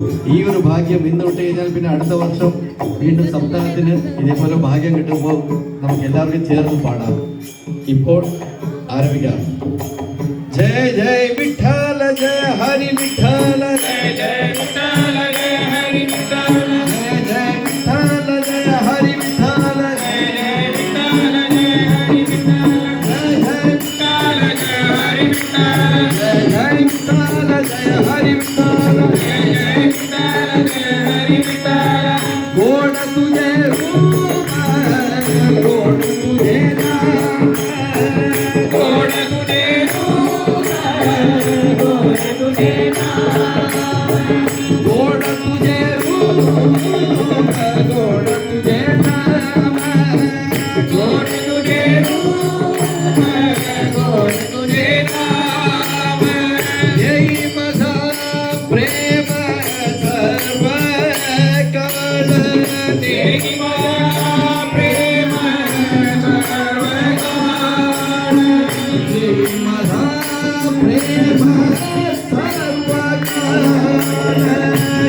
ഈ ഒരു ഭാഗ്യം ഇന്ന് വിട്ട് കഴിഞ്ഞാൽ പിന്നെ അടുത്ത വർഷം വീണ്ടും സപ്താഹത്തിന് ഇതേപോലെ ഭാഗ്യം കിട്ടുമ്പോൾ നമുക്ക് എല്ലാവർക്കും ചേർന്ന് പാടാം. ഇപ്പോൾ ആരംഭിക്കാം. ജയ ജയ വിഠല ജയ ഹരി വിഠല ജയ ജയ വിഠല ജയ ഹരി വിഠല ജയ ജയ വിഠല ജയ ഹരി വിഠല ജയ ജയ വിഠല ജയ ഹരി വിഠല ജയ ജയ വിഠല ജയ ഹരി വിഠല ജയ ജയ विठ्ठल जय हरी विठ्ठल गोड तुझे रूप गोड तुझे नाम गोड तुझे रूप गोड तुझे नाम गोड तुझे रूप गोड तुझे नाम गोड तुझे रूप गोड तुझे नाम यही माझा प्रेम देही माझा प्रेम सर्वकाळ देही माझा प्रेम सर्वकाळ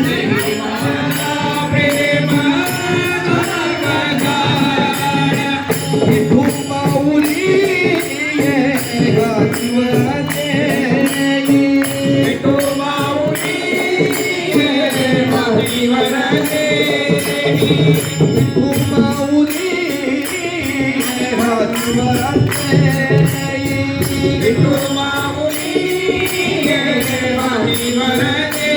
देही माझा प्रेम सर्वकाळ विठू माऊली गाजीवराजे विठू माऊली गाजीवराजे विठू माऊली गाजीवराजे विठू माऊली गाजीवराजे